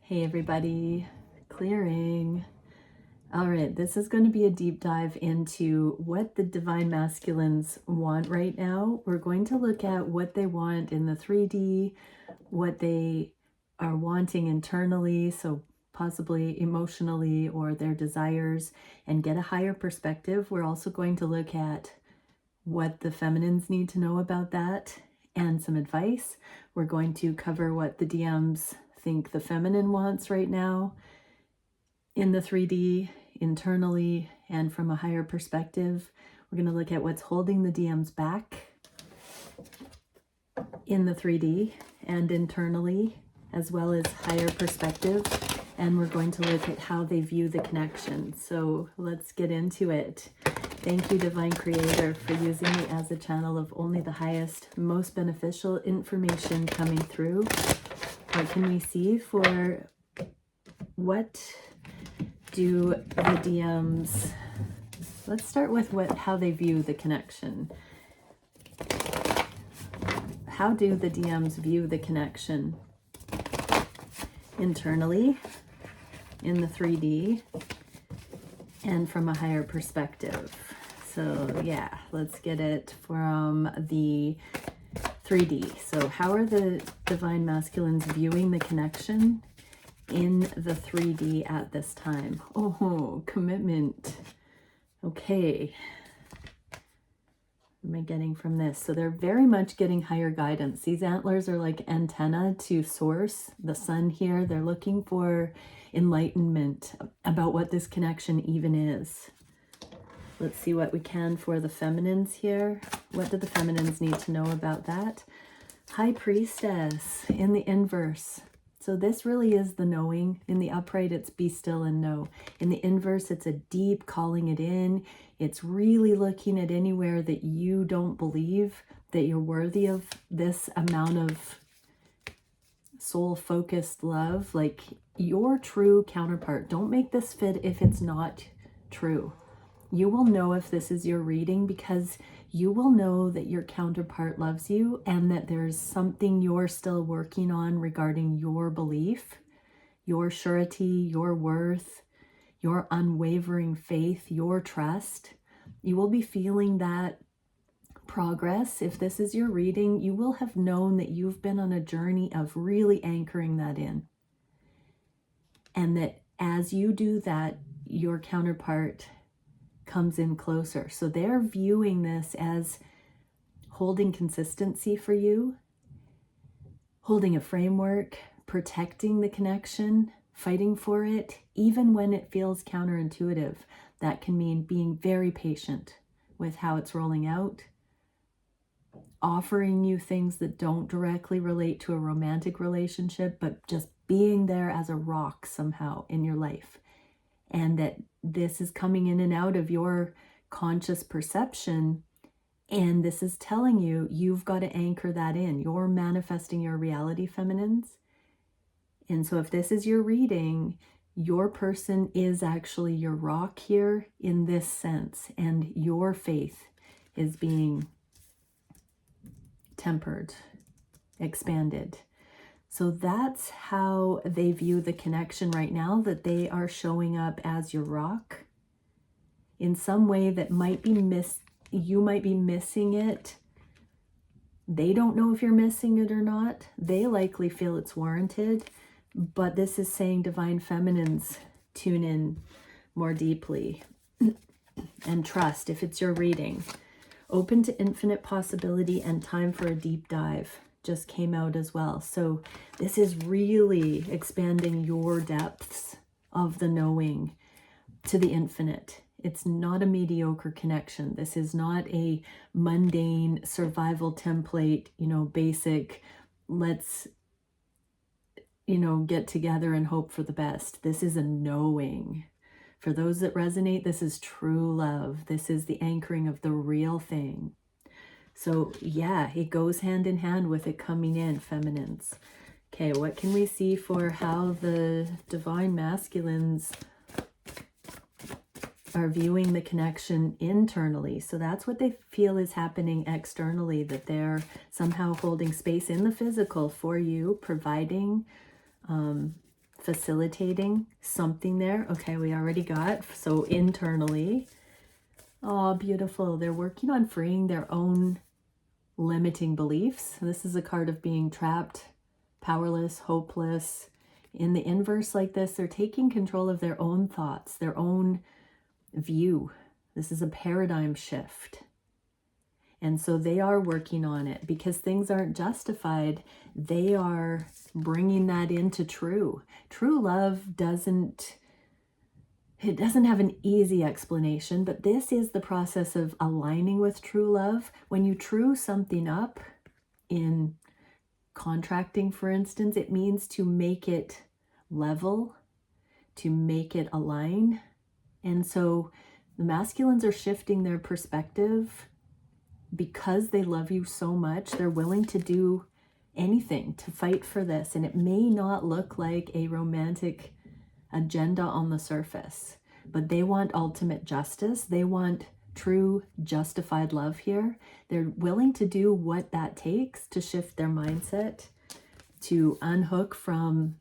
Hey everybody, clearing. All right, this is going to be a deep dive into what the divine masculines want right now. We're going to look at what they want in the 3D, what they are wanting internally, so possibly emotionally, or their desires, and get a higher perspective. We're also going to look at what the feminines need to know about that and some advice. We're going to cover what the DMs think the feminine wants right now in the 3D, internally, and from a higher perspective. We're going to look at what's holding the DMs back in the 3D and internally, as well as higher perspective. And we're going to look at how they view the connection. So let's get into it. Thank you, Divine Creator, for using me as a channel of only the highest, most beneficial information coming through. What can we see for what do the DMs? Let's start with how they view the connection. How do the DMs view the connection internally, in the 3D, and from a higher perspective? So yeah, let's get it from the 3D. So how are the divine masculines viewing the connection in the 3D at this time? Oh, commitment. Okay. What am I getting from this? So they're very much getting higher guidance. These antlers are like antenna to source, the sun here. They're looking for enlightenment about what this connection even is. Let's see what we can for the feminines here. What do the feminines need to know about that? High Priestess in the inverse. So this really is the knowing. In the upright, it's be still and know. In the inverse, it's a deep calling it in. It's really looking at anywhere that you don't believe that you're worthy of this amount of soul-focused love. Like your true counterpart. Don't make this fit if it's not true. You will know if this is your reading because you will know that your counterpart loves you and that there's something you're still working on regarding your belief, your surety, your worth, your unwavering faith, your trust. You will be feeling that progress. If this is your reading, you will have known that you've been on a journey of really anchoring that in. And that as you do that, your counterpart comes in closer. So they're viewing this as holding consistency for you, holding a framework, protecting the connection, fighting for it, even when it feels counterintuitive. That can mean being very patient with how it's rolling out, offering you things that don't directly relate to a romantic relationship, but just being there as a rock somehow in your life. And that this is coming in and out of your conscious perception. And this is telling you, you've got to anchor that in. You're manifesting your reality, feminines. And so if this is your reading, your person is actually your rock here in this sense. And your faith is being tempered, expanded. So that's how they view the connection right now, that they are showing up as your rock in some way that might be you might be missing it. They don't know if you're missing it or not. They likely feel it's warranted, but this is saying divine feminines, tune in more deeply and trust if it's your reading. Open to infinite possibility and time for a deep dive just came out as well. So this is really expanding your depths of the knowing to the infinite. It's not a mediocre connection. This is not a mundane survival template, basic, let's, get together and hope for the best. This is a knowing. For those that resonate, this is true love. This is the anchoring of the real thing. So yeah, it goes hand in hand with it coming in, feminines. Okay, what can we see for how the divine masculines are viewing the connection internally? So that's what they feel is happening externally, that they're somehow holding space in the physical for you, providing facilitating something there. Okay, we already got, so internally. Oh, beautiful. They're working on freeing their own limiting beliefs. This is a card of being trapped, powerless, hopeless. In the inverse like this, they're taking control of their own thoughts, their own view. This is a paradigm shift. And so they are working on it because things aren't justified. They are bringing that into true. True love doesn't have an easy explanation, but this is the process of aligning with true love. When you true something up in contracting, for instance, it means to make it level, to make it align. And so the masculines are shifting their perspective because they love you so much. They're willing to do anything to fight for this. And it may not look like a romantic agenda on the surface, but they want ultimate justice. They want true justified love here. They're willing to do what that takes to shift their mindset, to unhook from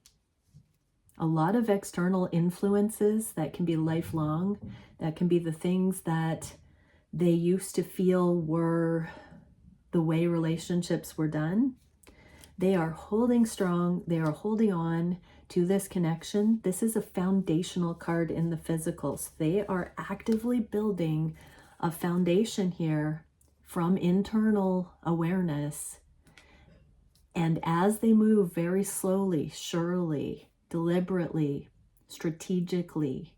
a lot of external influences that can be lifelong, that can be the things that they used to feel were the way relationships were done. They are holding strong. They are holding on to this connection. This is a foundational card in the physicals. They are actively building a foundation here from internal awareness. And as they move very slowly, surely, deliberately, strategically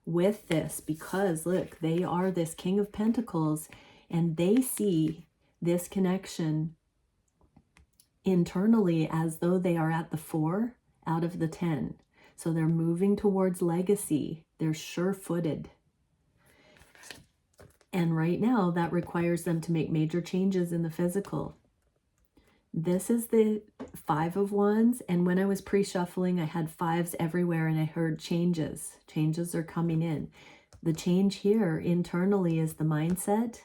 with this, because look, they are this King of Pentacles and they see this connection internally as though they are at the 4 out of the 10. So they're moving towards legacy. They're sure-footed. And right now that requires them to make major changes in the physical. This is the 5 of Wands, and when I was pre-shuffling, I had 5s everywhere and I heard changes. Changes are coming in. The change here internally is the mindset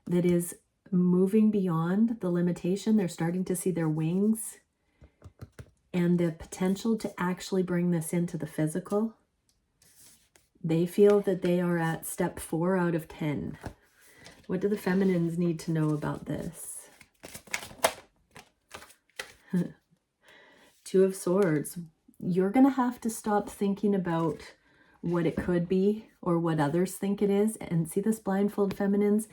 that is moving beyond the limitation. They're starting to see their wings and the potential to actually bring this into the physical. They feel that they are at step 4 out of 10. What do the feminines need to know about this? 2 of Swords. You're going to have to stop thinking about what it could be or what others think it is. And see this blindfold, feminines?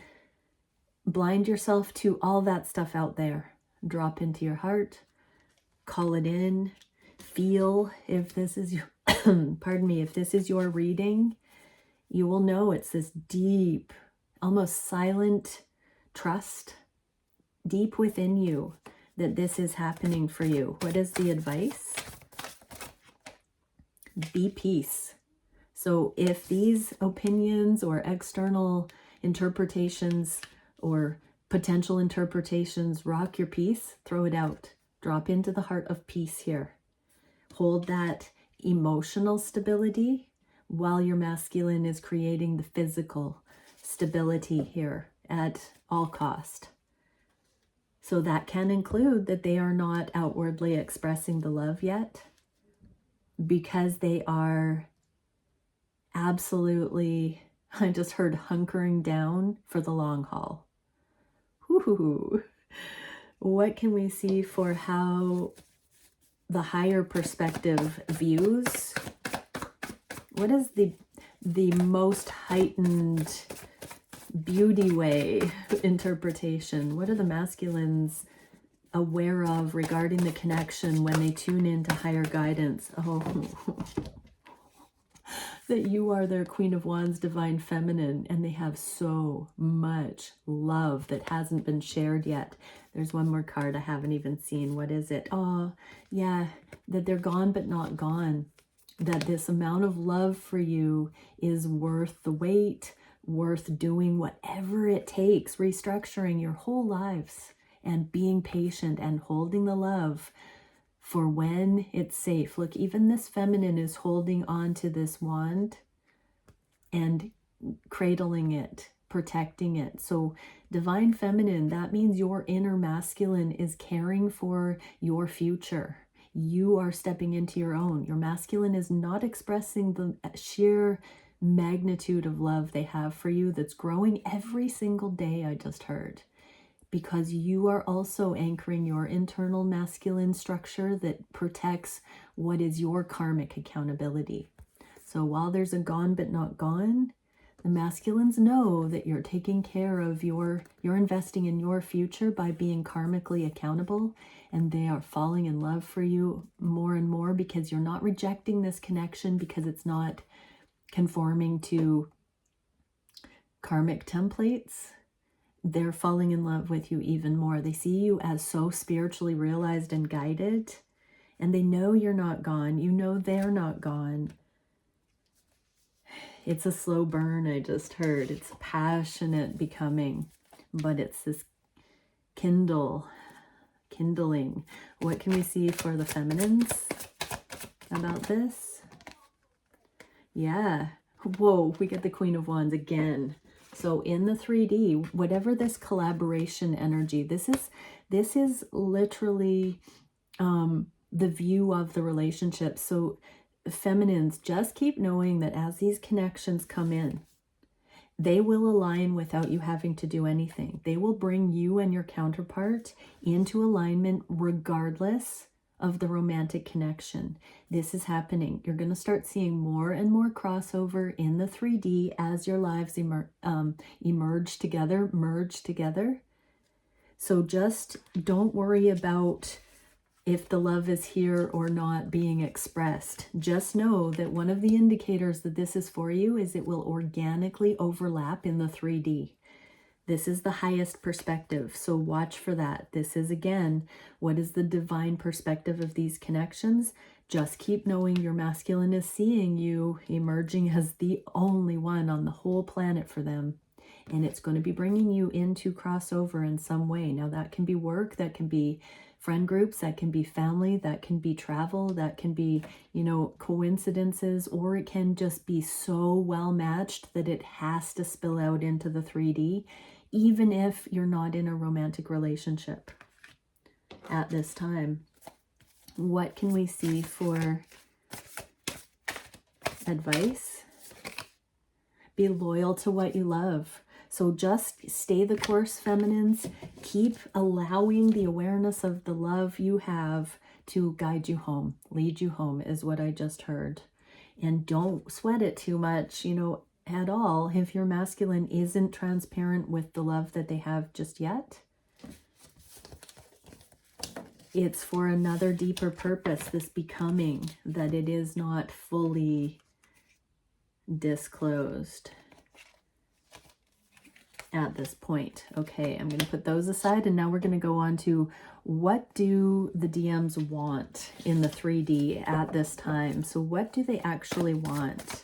Blind yourself to all that stuff out there. Drop into your heart. Call it in. Feel if this is your, pardon me, if this is your reading, you will know it's this deep, almost silent trust deep within you that this is happening for you. What is the advice? Be peace. So if these opinions or external interpretations or potential interpretations rock your peace, throw it out. Drop into the heart of peace here. Hold that emotional stability while your masculine is creating the physical stability here at all cost. So that can include that they are not outwardly expressing the love yet because they are absolutely, I just heard, hunkering down for the long haul. Woo-hoo-hoo. What can we see for how the higher perspective views? What is the most heightened beauty way interpretation? What are the masculines aware of regarding the connection when they tune into higher guidance? Oh, that you are their Queen of Wands, Divine Feminine, and they have so much love that hasn't been shared yet. There's one more card I haven't even seen. What is it? Oh, yeah, that they're gone but not gone. That this amount of love for you is worth the wait, worth doing whatever it takes, restructuring your whole lives and being patient and holding the love for when it's safe. Look, even this feminine is holding on to this wand and cradling it, protecting it. So Divine Feminine, that means your inner masculine is caring for your future. You are stepping into your own. Your masculine is not expressing the sheer magnitude of love they have for you that's growing every single day, I just heard. Because you are also anchoring your internal masculine structure that protects what is your karmic accountability. So while there's a gone but not gone, the masculines know that you're taking care of you're investing in your future by being karmically accountable, and they are falling in love for you more and more because you're not rejecting this connection because it's not conforming to karmic templates. They're falling in love with you even more. They see you as so spiritually realized and guided, and they know you're not gone. You know they're not gone. It's a slow burn, I just heard. It's passionate becoming, but it's this kindling. What can we see for the feminines about this? Yeah. Whoa, we get the Queen of Wands again. So in the 3D, whatever this collaboration energy, this is literally the view of the relationship. So feminines, just keep knowing that as these connections come in, they will align without you having to do anything. They will bring you and your counterpart into alignment regardless of the romantic connection. This is happening. You're going to start seeing more and more crossover in the 3D as your lives merge together. So just don't worry about if the love is here or not being expressed. Just know that one of the indicators that this is for you is it will organically overlap in the 3D. This is the highest perspective, so watch for that. This is, again, what is the divine perspective of these connections? Just keep knowing your masculine is seeing you emerging as the only one on the whole planet for them. And it's going to be bringing you into crossover in some way. Now, that can be work, that can be friend groups, that can be family, that can be travel, that can be, coincidences, or it can just be so well matched that it has to spill out into the 3D, even if you're not in a romantic relationship at this time. What can we see for advice? Be loyal to what you love. So just stay the course, feminines. Keep allowing the awareness of the love you have to guide you home, lead you home, is what I just heard. And don't sweat it too much, at all, if your masculine isn't transparent with the love that they have just yet. It's for another deeper purpose, this becoming, that it is not fully disclosed at this point. Okay, I'm going to put those aside, and now we're going to go on to what do the DMs want in the 3D at this time. So what do they actually want?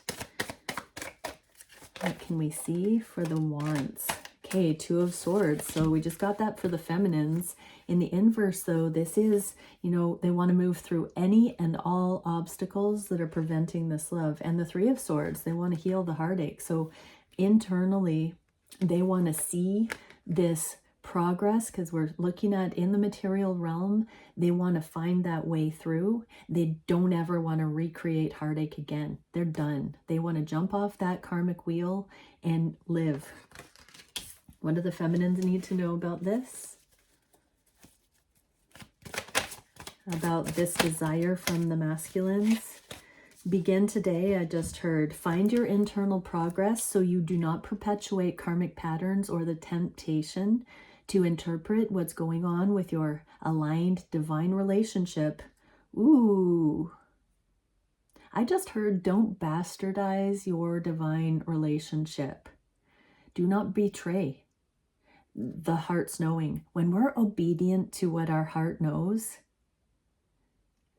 What can we see for the wants? Okay, Two of Swords. So we just got that for the feminines. In the inverse, though, this is, they want to move through any and all obstacles that are preventing this love. And the Three of Swords, they want to heal the heartache. So internally, they want to see this progress, because we're looking at in the material realm, they want to find that way through. They don't ever want to recreate heartache again. They're done. They want to jump off that karmic wheel and live. What do the feminines need to know about this? About this desire from the masculines? Begin today, I just heard. Find your internal progress so you do not perpetuate karmic patterns or the temptation to interpret what's going on with your aligned divine relationship. Ooh. I just heard, don't bastardize your divine relationship. Do not betray the heart's knowing. When we're obedient to what our heart knows,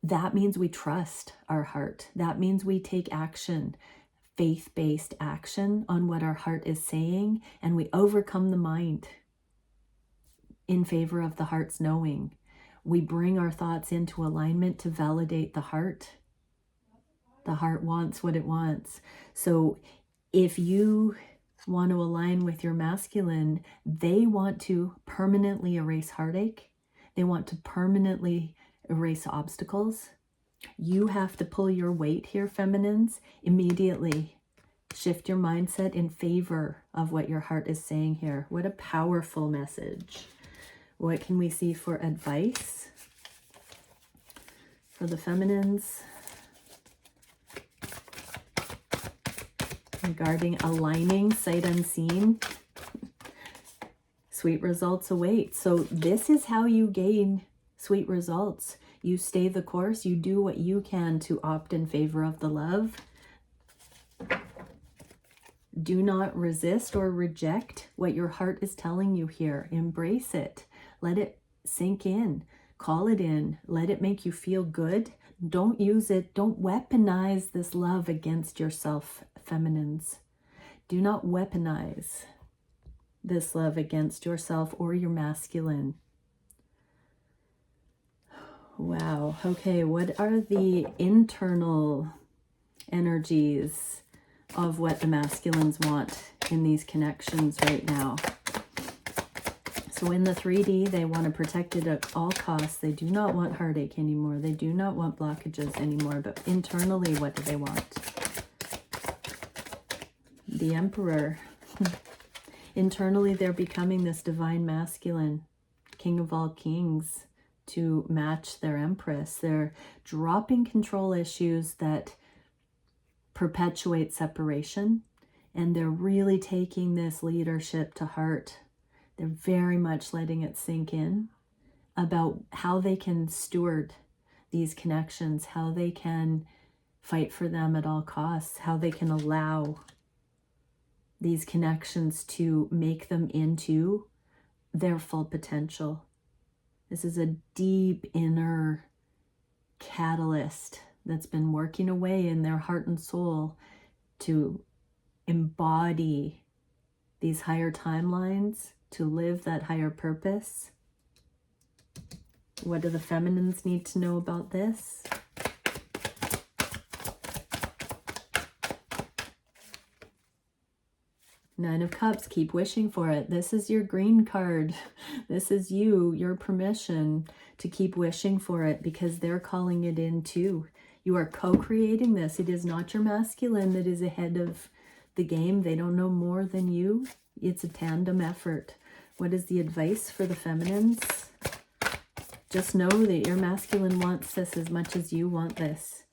that means we trust our heart. That means we take action, faith-based action on what our heart is saying, and we overcome the mind in favor of the heart's knowing. We bring our thoughts into alignment to validate the heart. The heart wants what it wants. So if you want to align with your masculine, they want to permanently erase heartache. They want to permanently erase obstacles. You have to pull your weight here, feminines, immediately. Shift your mindset in favor of what your heart is saying here. What a powerful message. What can we see for advice for the feminines regarding aligning sight unseen? Sweet results await. So this is how you gain sweet results. You stay the course. You do what you can to opt in favor of the love. Do not resist or reject what your heart is telling you here. Embrace it. Let it sink in. Call it in. Let it make you feel good. Don't use it. Don't weaponize this love against yourself, feminines. Do not weaponize this love against yourself or your masculine. Wow. Okay, what are the internal energies of what the masculines want in these connections right now? So in the 3D, they want to protect it at all costs. They do not want heartache anymore. They do not want blockages anymore. But internally, what do they want? The Emperor. Internally, they're becoming this divine masculine, king of all kings, to match their empress. They're dropping control issues that perpetuate separation, and they're really taking this leadership to heart. They're very much letting it sink in about how they can steward these connections, how they can fight for them at all costs, how they can allow these connections to make them into their full potential. This is a deep inner catalyst that's been working away in their heart and soul to embody these higher timelines, to live that higher purpose. What do the feminines need to know about this? Nine of Cups, keep wishing for it. This is your green card. This is you, your permission to keep wishing for it, because they're calling it in too. You are co-creating this. It is not your masculine that is ahead of the game. They don't know more than you. It's a tandem effort. What is the advice for the feminines? Just know that your masculine wants this as much as you want this.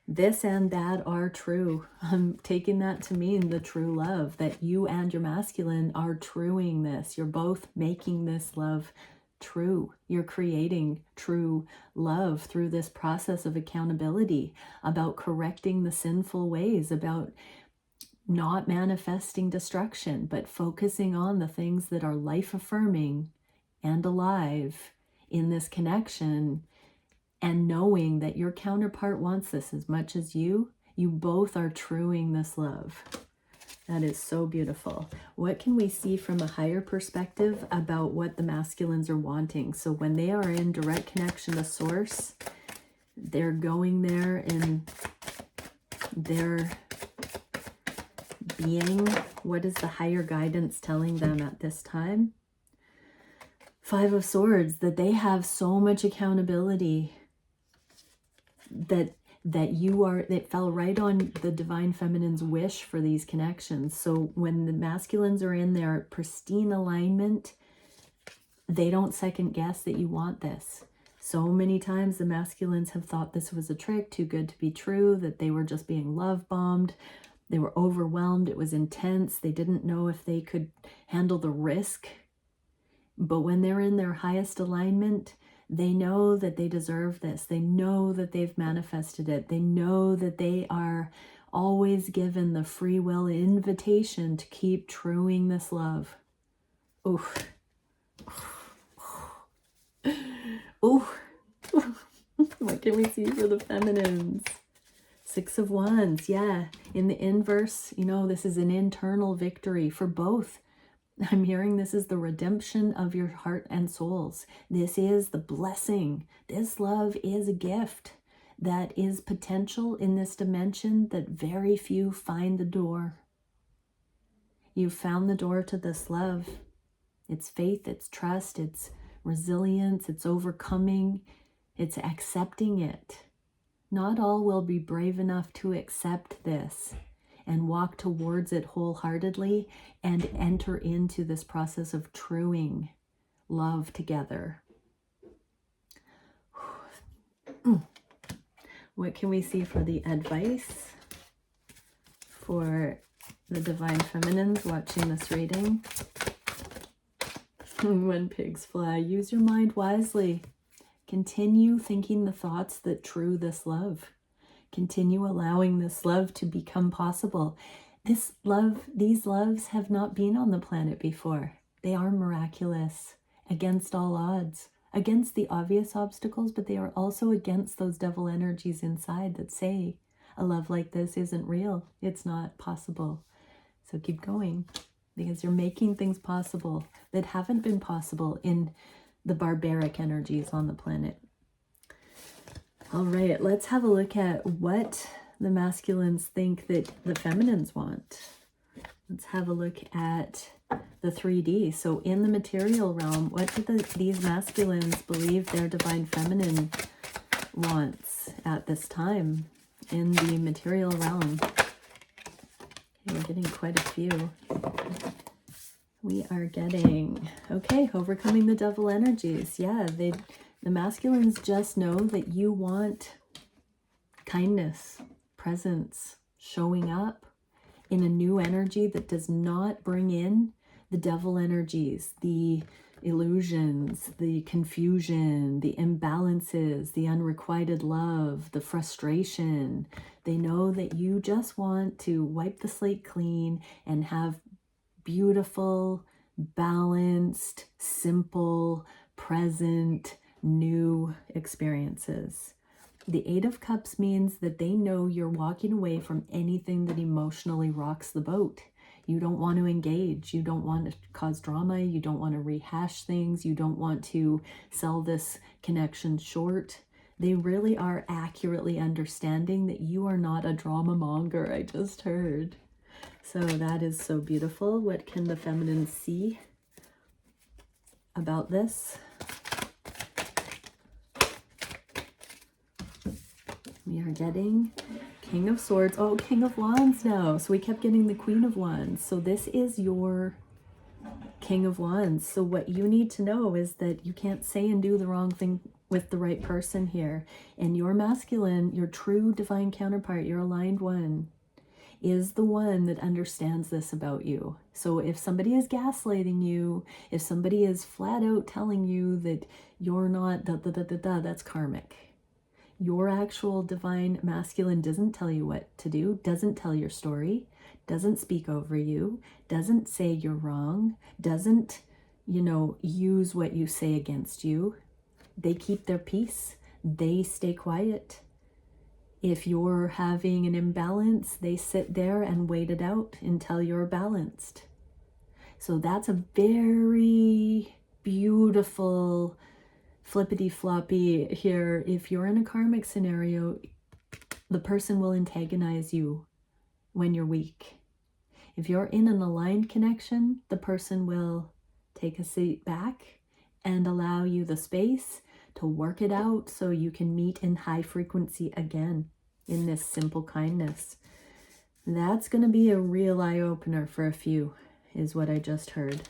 This and that are true. I'm taking that to mean the true love, that you and your masculine are truing this. You're both making this love true. You're creating true love through this process of accountability, about correcting the sinful ways, about not manifesting destruction, but focusing on the things that are life-affirming and alive in this connection, and knowing that your counterpart wants this as much as you. You both are truing this love. That is so beautiful. What can we see from a higher perspective about what the masculines are wanting? So when they are in direct connection to source, they're going there in their being. What is the higher guidance telling them at this time? Five of Swords, that they have so much accountability, that you are, it fell right on the divine feminine's wish for these connections. So when the masculines are in their pristine alignment, they don't second guess that you want this. So many times the masculines have thought this was a trick, too good to be true, that they were just being love bombed. They were overwhelmed. It was intense. They didn't know if they could handle the risk. But when they're in their highest alignment, they know that they deserve this. They know that they've manifested it. They know that they are always given the free will invitation to keep truing this love. Ooh. Ooh. What can we see for the feminines? Six of Wands. Yeah. In the inverse, you know, this is an internal victory for both. I'm hearing this is the redemption of your heart and souls. This is the blessing. This love is a gift that is potential in this dimension that very few find the door. You've found the door to this love. It's faith, it's trust, it's resilience, it's overcoming. It's accepting it. Not all will be brave enough to accept this and walk towards it wholeheartedly and enter into this process of truing love together. What can we see for the advice for the Divine Feminines watching this reading? When pigs fly, use your mind wisely. Continue thinking the thoughts that true this love. Continue allowing this love to become possible. These loves have not been on the planet before. They are miraculous, against all odds, against the obvious obstacles, but they are also against those devil energies inside that say a love like this isn't real. It's not possible. So keep going, because you're making things possible that haven't been possible in the barbaric energies on the planet. All right, let's have a look at what the masculines think that the feminines want. Let's have a look at the 3D. So in the material realm, what do these masculines believe their divine feminine wants at this time in the material realm? Okay, we're getting quite a few. We are getting, okay, overcoming the devil energies. Yeah, the masculines just know that you want kindness, presence, showing up in a new energy that does not bring in the devil energies, the illusions, the confusion, the imbalances, the unrequited love, the frustration. They know that you just want to wipe the slate clean and have beautiful, balanced, simple, present, new experiences. The 8 of Cups means that they know you're walking away from anything that emotionally rocks the boat. You don't want to engage. You don't want to cause drama. You don't want to rehash things. You don't want to sell this connection short. They really are accurately understanding that you are not a drama monger, I just heard. So that is so beautiful. What can the feminine see about this? We are getting King of Swords. Oh, King of Wands now. So we kept getting the Queen of Wands. So this is your King of Wands. So what you need to know is that you can't say and do the wrong thing with the right person here. And your masculine, your true divine counterpart, your aligned one, is the one that understands this about you. So if somebody is gaslighting you, if somebody is flat out telling you that you're not that's karmic. Your actual divine masculine doesn't tell you what to do, doesn't tell your story, doesn't speak over you, doesn't say you're wrong, doesn't, use what you say against you. They keep their peace. They stay quiet. If you're having an imbalance, they sit there and wait it out until you're balanced. So that's a very beautiful flippity floppy here. If you're in a karmic scenario, the person will antagonize you when you're weak. If you're in an aligned connection, the person will take a seat back and allow you the space to work it out so you can meet in high frequency again in this simple kindness. That's going to be a real eye-opener for a few, is what I just heard.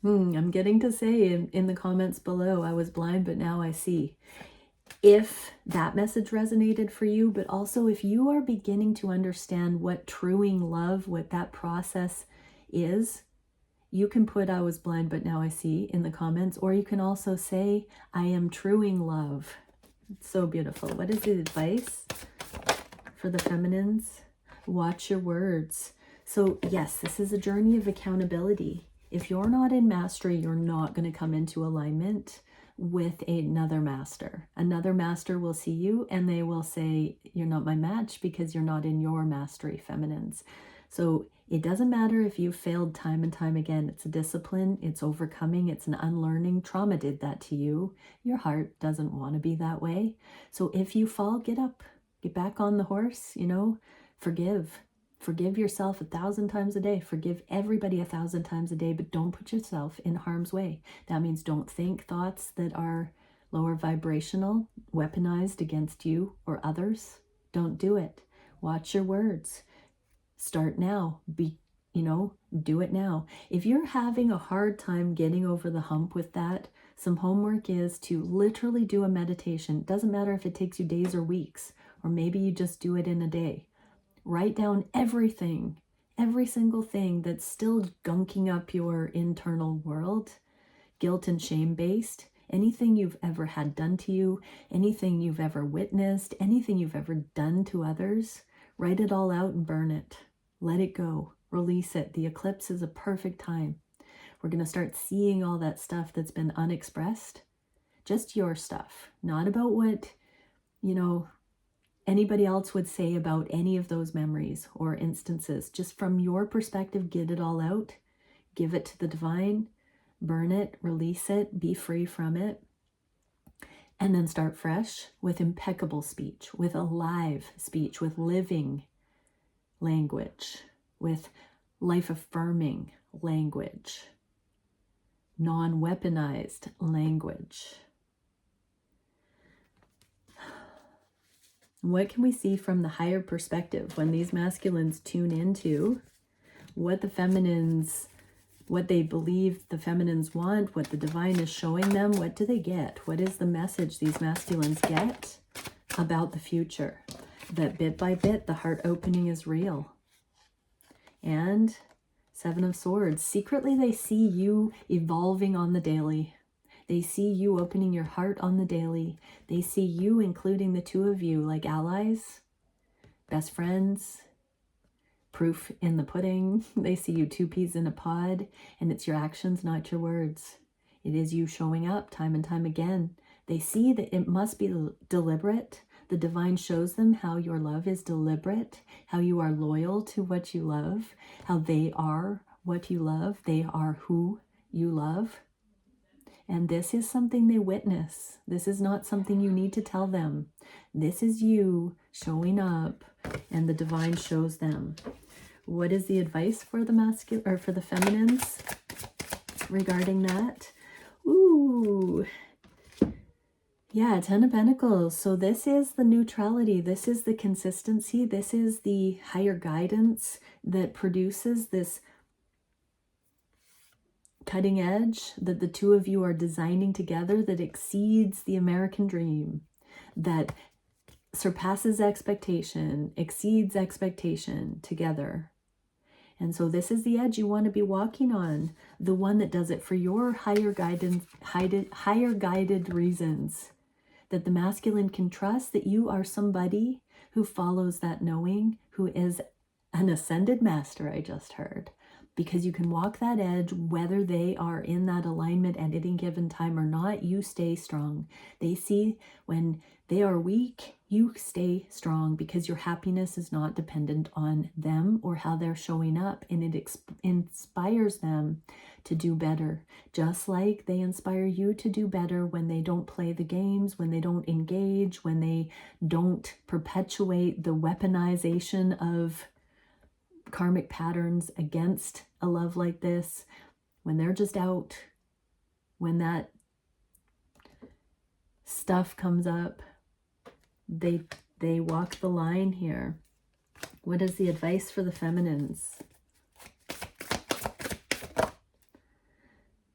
I'm getting to say in the comments below, I was blind, but now I see. If that message resonated for you, but also if you are beginning to understand what truing love, what that process is, you can put I was blind, but now I see in the comments, or you can also say, I am truing love. It's so beautiful. What is the advice for the feminines? Watch your words. So yes, this is a journey of accountability. If you're not in mastery, you're not going to come into alignment with another master. Another master will see you and they will say, you're not my match because you're not in your mastery, feminines. So it doesn't matter if you failed time and time again. It's a discipline. It's overcoming. It's an unlearning. Trauma did that to you. Your heart doesn't want to be that way. So if you fall, get up, get back on the horse, forgive. Forgive yourself 1,000 times a day. Forgive everybody 1,000 times a day, but don't put yourself in harm's way. That means don't think thoughts that are lower vibrational, weaponized against you or others. Don't do it. Watch your words. Start now. Do it now. If you're having a hard time getting over the hump with that, some homework is to literally do a meditation. It doesn't matter if it takes you days or weeks, or maybe you just do it in a day. Write down everything, every single thing that's still gunking up your internal world, guilt and shame based, anything you've ever had done to you, anything you've ever witnessed, anything you've ever done to others. Write it all out and burn it. Let it go. Release it. The eclipse is a perfect time. We're going to start seeing all that stuff that's been unexpressed. Just your stuff. Not about what, anybody else would say about any of those memories or instances. Just from your perspective, get it all out. Give it to the divine. Burn it. Release it. Be free from it. And then start fresh with impeccable speech, with alive speech, with living language, with life-affirming language, non-weaponized language. What can we see from the higher perspective when these masculines tune into what the feminines, what they believe the feminines want, what the divine is showing them? What do they get? What is the message these masculines get about the future? That bit by bit, the heart opening is real. And Seven of Swords. Secretly, they see you evolving on the daily. They see you opening your heart on the daily. They see you, including the two of you, like allies, best friends, proof in the pudding. They see you two peas in a pod, and it's your actions, not your words. It is you showing up time and time again. They see that it must be deliberate. The divine shows them how your love is deliberate, how you are loyal to what you love, how they are what you love. They are who you love. And this is something they witness. This is not something you need to tell them. This is you showing up, and the divine shows them. What is the advice for the masculine or for the feminines regarding that? Ooh. Yeah, Ten of Pentacles. So this is the neutrality. This is the consistency. This is the higher guidance that produces this cutting edge that the two of you are designing together that exceeds the American dream, that surpasses expectation, exceeds expectation together. And so this is the edge you want to be walking on, the one that does it for your higher guided reasons, that the masculine can trust that you are somebody who follows that knowing, who is an ascended master, I just heard, because you can walk that edge whether they are in that alignment at any given time or not. You stay strong. They see when they are weak, you stay strong because your happiness is not dependent on them or how they're showing up, and it inspires them to do better, just like they inspire you to do better when they don't play the games, when they don't engage, when they don't perpetuate the weaponization of karmic patterns against a love like this, when they're just out, when that stuff comes up, they walk the line here. What is the advice for the feminines?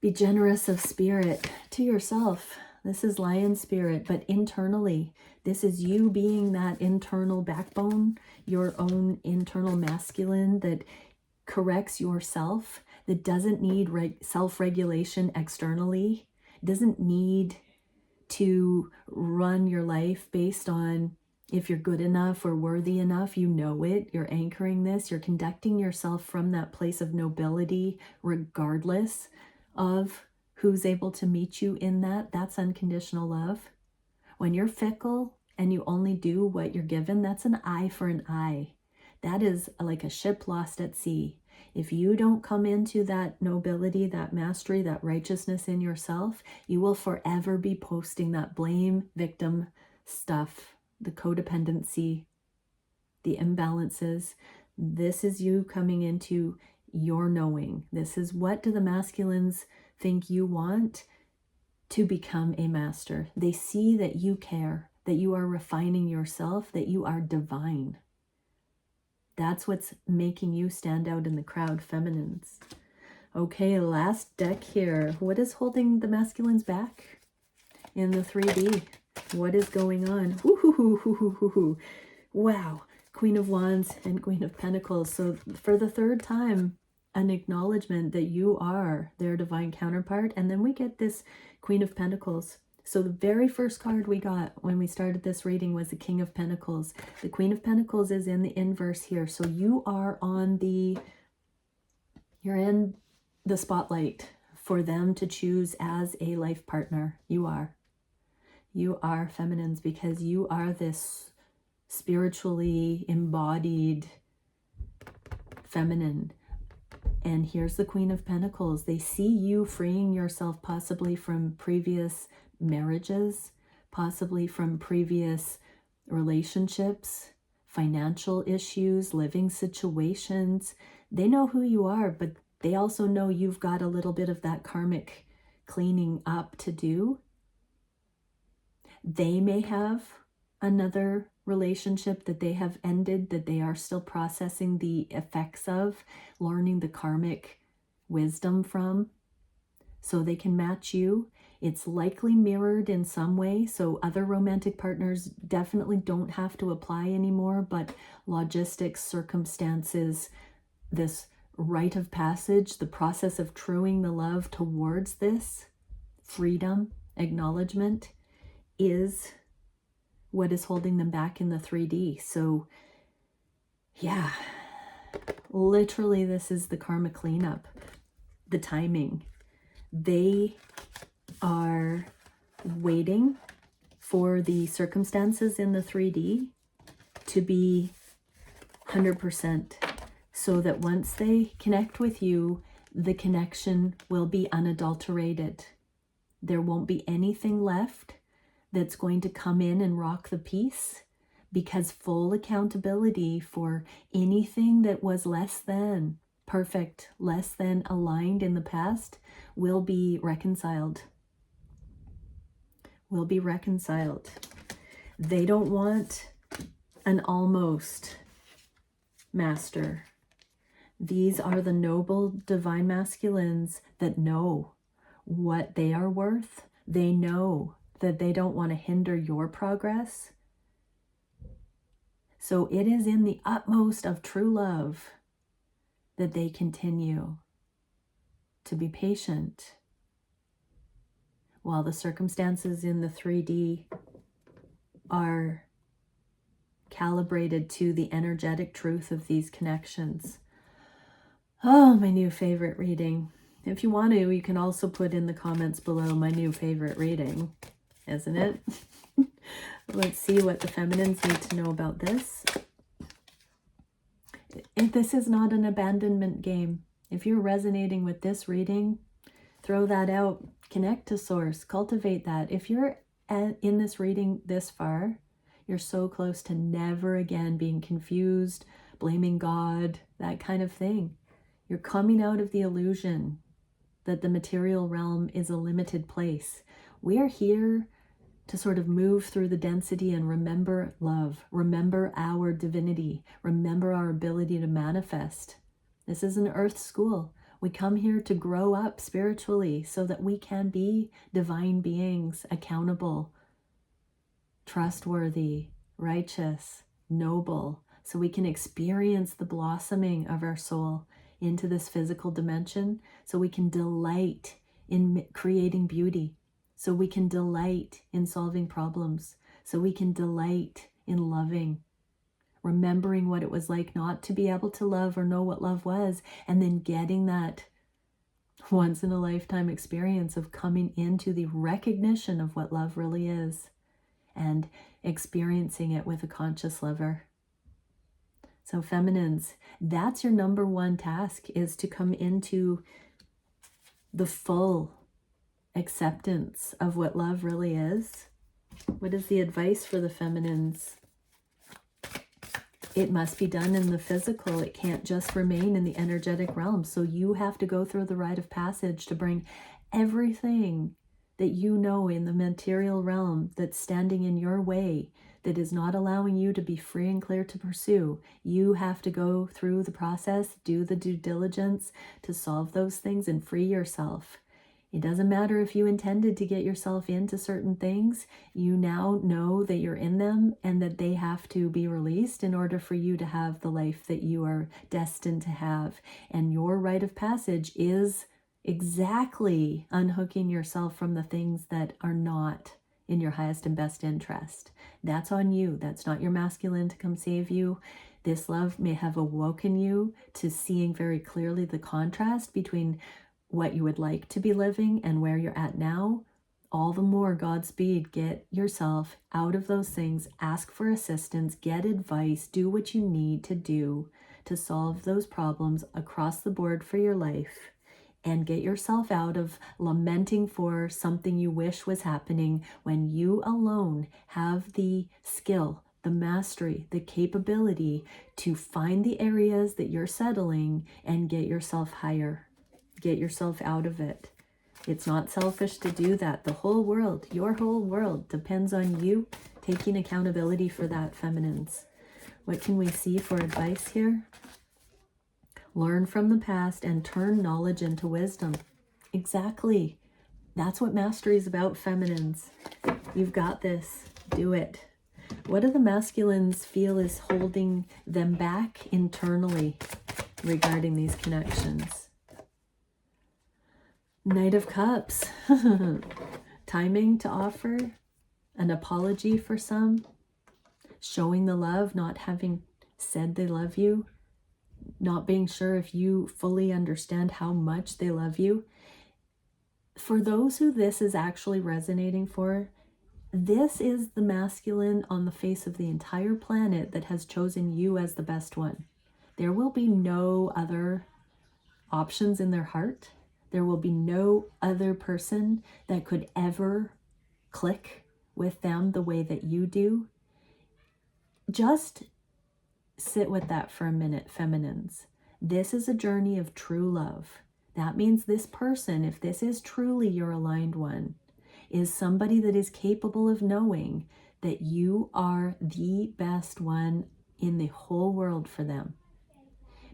Be generous of spirit to yourself. This is lion spirit, but internally, this is you being that internal backbone, your own internal masculine that corrects yourself, that doesn't need self-regulation externally, doesn't need to run your life based on if you're good enough or worthy enough. You know it. You're anchoring this. You're conducting yourself from that place of nobility, regardless of who's able to meet you in that. That's unconditional love. When you're fickle and you only do what you're given, that's an eye for an eye. That is like a ship lost at sea. If you don't come into that nobility, that mastery, that righteousness in yourself, you will forever be posting that blame, victim stuff, the codependency, the imbalances, This is you coming into your knowing. This is what do the masculines think you want to become a master. They see that you care, that you are refining yourself, that you are divine. That's what's making you stand out in the crowd, feminines. Okay, last deck here. What is holding the masculines back in the 3D? What is going on? Wow. Queen of Wands and Queen of Pentacles. So for the third time, an acknowledgement that you are their divine counterpart. And then we get this Queen of Pentacles. So the very first card we got when we started this reading was the King of Pentacles. The Queen of Pentacles is in the inverse here. So you are you're in the spotlight for them to choose as a life partner. You are feminines, because you are this spiritually embodied feminine. And here's the Queen of Pentacles. They see you freeing yourself possibly from previous marriages, possibly from previous relationships, financial issues, living situations. They know who you are, but they also know you've got a little bit of that karmic cleaning up to do. They may have another relationship that they have ended, that they are still processing the effects of, learning the karmic wisdom from, so they can match you. It's likely mirrored in some way, so other romantic partners definitely don't have to apply anymore, but logistics, circumstances, this rite of passage, the process of truing the love towards this freedom, acknowledgement, is what is holding them back in the 3D. So yeah, literally this is the karma cleanup, the timing. They are waiting for the circumstances in the 3D to be 100%, so that once they connect with you, the connection will be unadulterated. There won't be anything left that's going to come in and rock the peace, because full accountability for anything that was less than perfect, less than aligned in the past will be reconciled. Will be reconciled. They don't want an almost master. These are the noble divine masculines that know what they are worth. They know that they don't want to hinder your progress. So it is in the utmost of true love that they continue to be patient while the circumstances in the 3D are calibrated to the energetic truth of these connections. Oh, my new favorite reading. If you want to, you can also put in the comments below my new favorite reading, isn't it? Let's see what the feminines need to know about this. If this is not an abandonment game, if you're resonating with this reading, throw that out. Connect to source. Cultivate that. If you're in this reading this far, you're so close to never again being confused, blaming God, that kind of thing. You're coming out of the illusion that the material realm is a limited place. We are here to sort of move through the density and remember love, remember our divinity, remember our ability to manifest. This is an earth school. We come here to grow up spiritually so that we can be divine beings, accountable, trustworthy, righteous, noble, so we can experience the blossoming of our soul into this physical dimension, so we can delight in creating beauty, so we can delight in solving problems, so we can delight in loving, remembering what it was like not to be able to love or know what love was, and then getting that once in a lifetime experience of coming into the recognition of what love really is and experiencing it with a conscious lover. So feminines, that's your number one task, is to come into the full acceptance of what love really is. What is the advice for the feminines? it must be done in the physical. It can't just remain in the energetic realm. So you have to go through the rite of passage to bring everything that you know in the material realm that's standing in your way, that is not allowing you to be free and clear to pursue. You have to go through the process, do the due diligence to solve those things and free yourself. It doesn't matter if you intended to get yourself into certain things. You now know that you're in them and that they have to be released in order for you to have the life that you are destined to have. And your rite of passage is exactly unhooking yourself from the things that are not in your highest and best interest. That's on you. That's not your masculine to come save you. This love may have awoken you to seeing very clearly the contrast between what you would like to be living and where you're at now. All the more Godspeed. Get yourself out of those things, ask for assistance, get advice, do what you need to do to solve those problems across the board for your life, and get yourself out of lamenting for something you wish was happening when you alone have the skill, the mastery, the capability to find the areas that you're settling and get yourself higher. Get yourself out of it. It's not selfish to do that. The whole world, your whole world, depends on you taking accountability for that, feminines. What can we see for advice here? Learn from the past and turn knowledge into wisdom. Exactly. That's what mastery is about, feminines. You've got this. Do it. What do the masculines feel is holding them back internally regarding these connections? Knight of Cups. Timing to offer. An apology for some. Showing the love, not having said they love you. Not being sure if you fully understand how much they love you. For those who this is actually resonating for, this is the masculine on the face of the entire planet that has chosen you as the best one. There will be no other options in their heart. There will be no other person that could ever click with them the way that you do. Just sit with that for a minute, feminines. This is a journey of true love. That means this person, if this is truly your aligned one, is somebody that is capable of knowing that you are the best one in the whole world for them,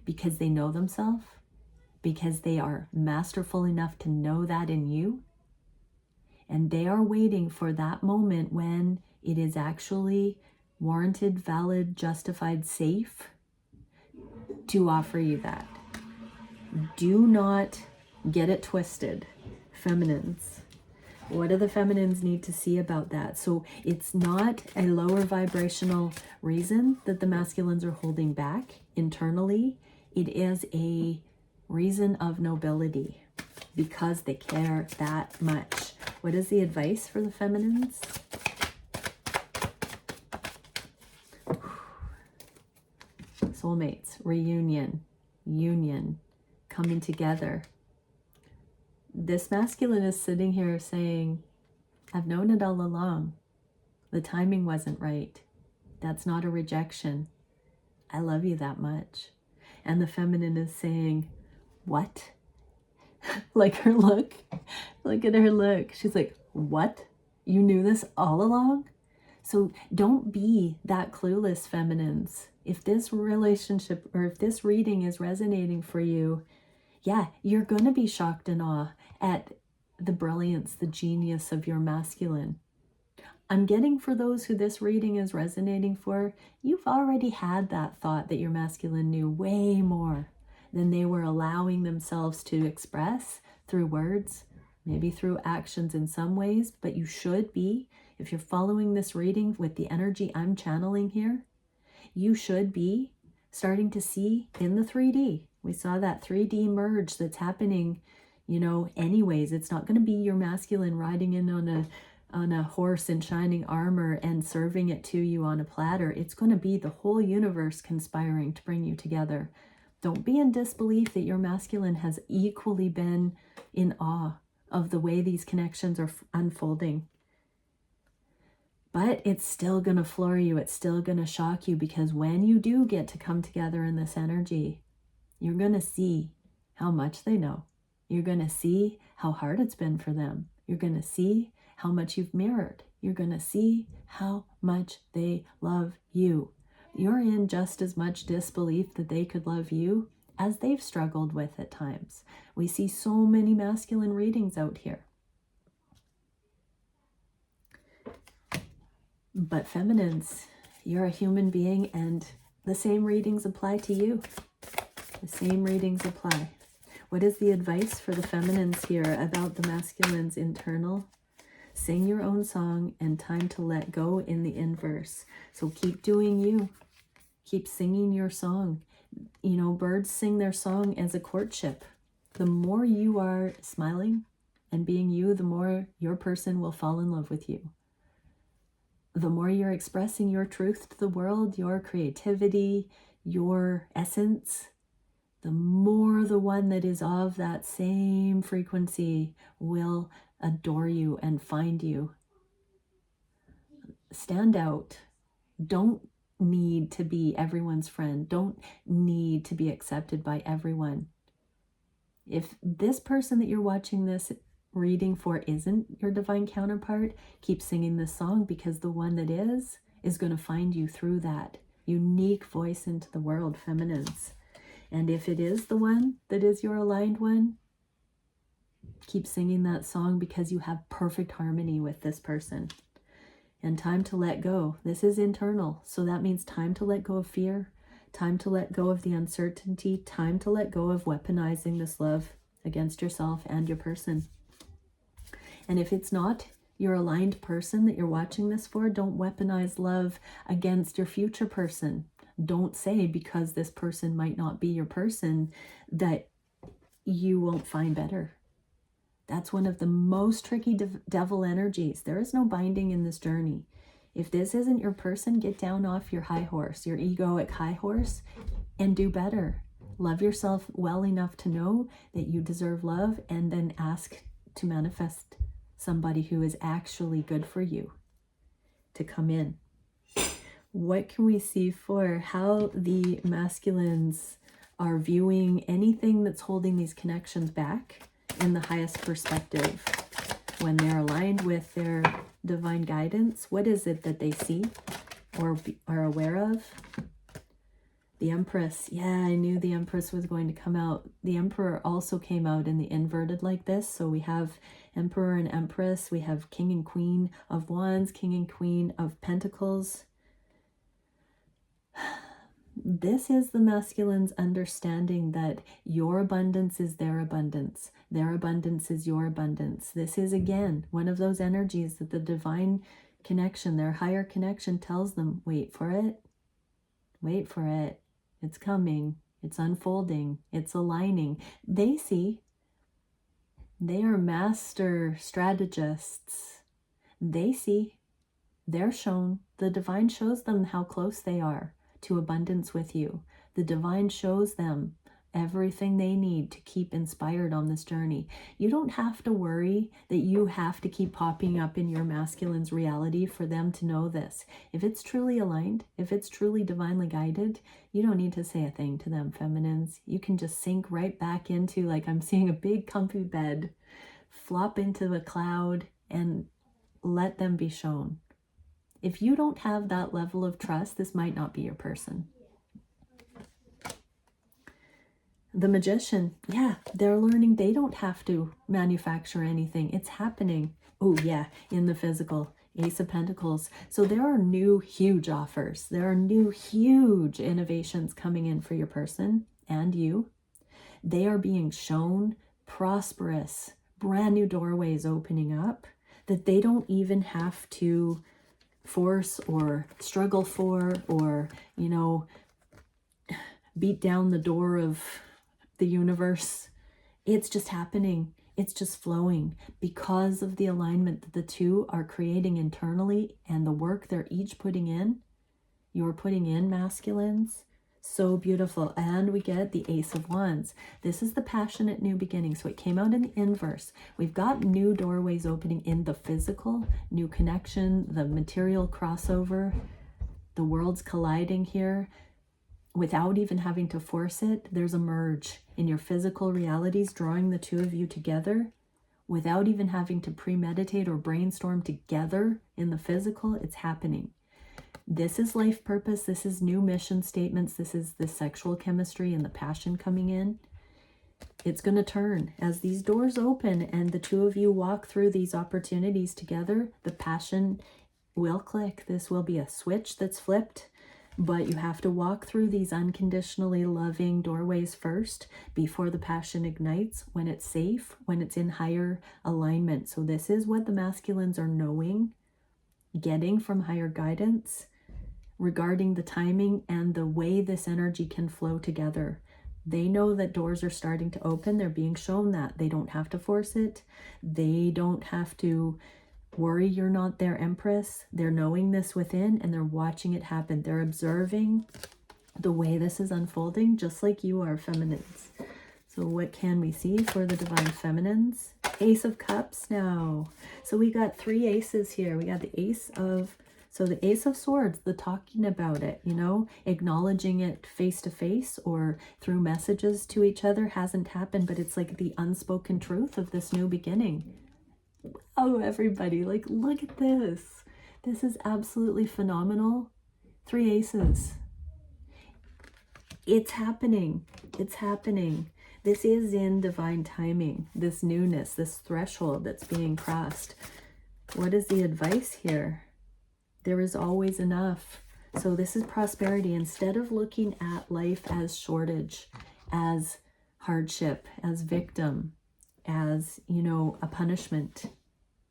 because they know themselves, because they are masterful enough to know that in you, and they are waiting for that moment when it is actually warranted, valid, justified, safe to offer you that. Do not get it twisted, feminines. What do the feminines need to see about that? So it's not a lower vibrational reason that the masculines are holding back internally. It is a reason of nobility because they care that much. What is the advice for the feminines? Soulmates, reunion, union, coming together. This masculine is sitting here saying, I've known it all along. The timing wasn't right. That's not a rejection. I love you that much. And the feminine is saying, what? Like her look. Look at her look. She's like, what? You knew this all along? So don't be that clueless, feminines. If this relationship or if this reading is resonating for you, yeah, you're going to be shocked and awe at the brilliance, the genius of your masculine. I'm getting for those who this reading is resonating for, you've already had that thought that your masculine knew way more than they were allowing themselves to express through words, maybe through actions in some ways, but you should be, if you're following this reading with the energy I'm channeling here, you should be starting to see in the 3D. We saw that 3D merge that's happening, you know, anyways. It's not going to be your masculine riding in on a horse in shining armor and serving it to you on a platter. It's going to be the whole universe conspiring to bring you together. Don't be in disbelief that your masculine has equally been in awe of the way these connections are unfolding. But it's still going to floor you. It's still going to shock you, because when you do get to come together in this energy, you're going to see how much they know. You're going to see how hard it's been for them. You're going to see how much you've mirrored. You're going to see how much they love you. You're in just as much disbelief that they could love you as they've struggled with at times. We see so many masculine readings out here. But feminines, you're a human being, and the same readings apply to you. The same readings apply. What is the advice for the feminines here about the masculine's internal? Sing your own song and time to let go in the inverse. So keep doing you. Keep singing your song. You know, birds sing their song as a courtship. The more you are smiling and being you, the more your person will fall in love with you. The more you're expressing your truth to the world, your creativity, your essence, the more the one that is of that same frequency will adore you and find you. Stand out. Don't need to be everyone's friend. Don't need to be accepted by everyone. If this person that you're watching this reading for isn't your divine counterpart, keep singing this song, because the one that is going to find you through that unique voice into the world, feminines. And if it is the one that is your aligned one, keep singing that song, because you have perfect harmony with this person. And time to let go. This is internal. So that means time to let go of fear, time to let go of the uncertainty, time to let go of weaponizing this love against yourself and your person. And if it's not your aligned person that you're watching this for, don't weaponize love against your future person. Don't say because this person might not be your person that you won't find better. That's one of the most tricky devil energies. There is no binding in this journey. If this isn't your person, get down off your high horse, your egoic high horse, and do better. Love yourself well enough to know that you deserve love, and then ask to manifest somebody who is actually good for you to come in. What can we see for how the masculines are viewing anything that's holding these connections back in the highest perspective when they're aligned with their divine guidance? What is it that they see or are aware of? The Empress. Yeah, I knew the Empress was going to come out. The Emperor also came out in the inverted like this. So we have Emperor and Empress. We have King and Queen of Wands, King and Queen of Pentacles. This is the masculine's understanding that your abundance is their abundance. Their abundance is your abundance. This is, again, one of those energies that the divine connection, their higher connection, tells them, wait for it. Wait for it. It's coming. It's unfolding. It's aligning. They see. They are master strategists. They see. They're shown. The divine shows them how close they are to abundance with you. The divine shows them everything they need to keep inspired on this journey. You don't have to worry that you have to keep popping up in your masculine's reality for them to know this. If it's truly aligned, if it's truly divinely guided, you don't need to say a thing to them, feminines. You can just sink right back into, like I'm seeing, a big comfy bed, flop into the cloud and let them be shown. If you don't have that level of trust, this might not be your person. The Magician, yeah, they're learning they don't have to manufacture anything. It's happening. Oh yeah, in the physical. Ace of Pentacles. So there are new huge offers. There are new huge innovations coming in for your person and you. They are being shown prosperous, brand new doorways opening up that they don't even have to force or struggle for, or, you know, beat down the door of the universe. It's just happening. It's just flowing because of the alignment that the two are creating internally and the work they're each putting in. You're putting in, masculines, So beautiful. And we get the Ace of Wands. This is the passionate new beginning. So it came out in the inverse. We've got new doorways opening in the physical, new connection, the material crossover, the worlds colliding here without even having to force it. There's a merge in your physical realities, drawing the two of you together without even having to premeditate or brainstorm together in the physical. It's happening. This is life purpose. This is new mission statements. This is the sexual chemistry and the passion coming in. It's going to turn as these doors open and the two of you walk through these opportunities together. The passion will click. This will be a switch that's flipped, but you have to walk through these unconditionally loving doorways first before the passion ignites, when it's safe, when it's in higher alignment. So this is what the masculines are knowing, getting from higher guidance regarding the timing and the way this energy can flow together. They know that doors are starting to open. They're being shown that. They don't have to force it. They don't have to worry you're not their empress. They're knowing this within and they're watching it happen. They're observing the way this is unfolding, just like you are, feminines. So what can we see for the divine feminines? Ace of Cups now. So we got 3 aces here. We got the Ace of... So the Ace of Swords, the talking about it, you know, acknowledging it face to face or through messages to each other hasn't happened, but it's like the unspoken truth of this new beginning. Oh, everybody, like, look at this. This is absolutely phenomenal. 3 aces. It's happening. It's happening. This is in divine timing, this newness, this threshold that's being crossed. What is the advice here? There is always enough. So this is prosperity. Instead of looking at life as shortage, as hardship, as victim, as, you know, a punishment.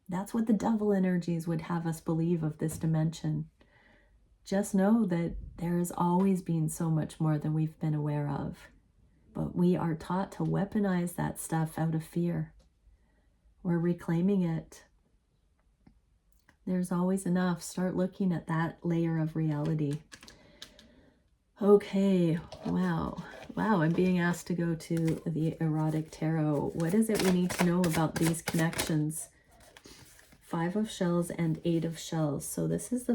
That's what the devil energies would have us believe of this dimension. Just know that there has always been so much more than we've been aware of. But we are taught to weaponize that stuff out of fear. We're reclaiming it. There's always enough. Start looking at that layer of reality. Okay, wow. Wow, I'm being asked to go to the Erotic Tarot. What is it we need to know about these connections? 5 of Shells and 8 of Shells. So this is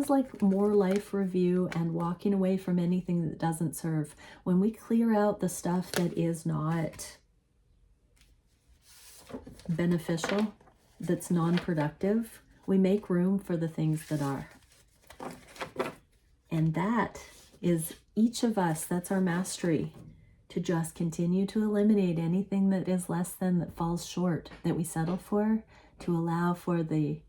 like more life review and walking away from anything that doesn't serve. When we clear out the stuff that is not beneficial, that's non-productive, we make room for the things that are. And that is each of us, that's our mastery, to just continue to eliminate anything that is less than, that falls short, that we settle for, to allow for the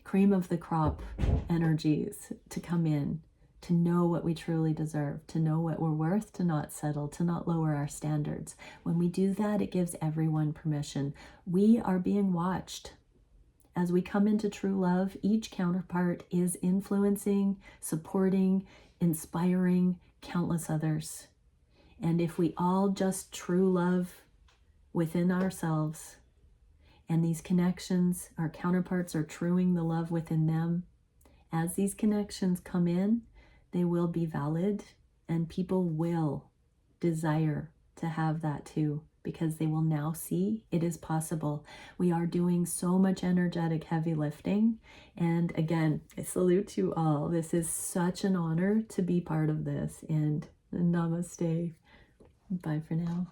cream of the crop energies to come in, to know what we truly deserve, to know what we're worth, to not settle, to not lower our standards. When we do that, it gives everyone permission. We are being watched. As we come into true love, each counterpart is influencing, supporting, inspiring countless others. And if we all just true love within ourselves, and these connections, our counterparts are truing the love within them, as these connections come in, they will be valid, and people will desire to have that too, because they will now see it is possible. We are doing so much energetic heavy lifting. And again, I salute you all. This is such an honor to be part of this. And namaste. Bye for now.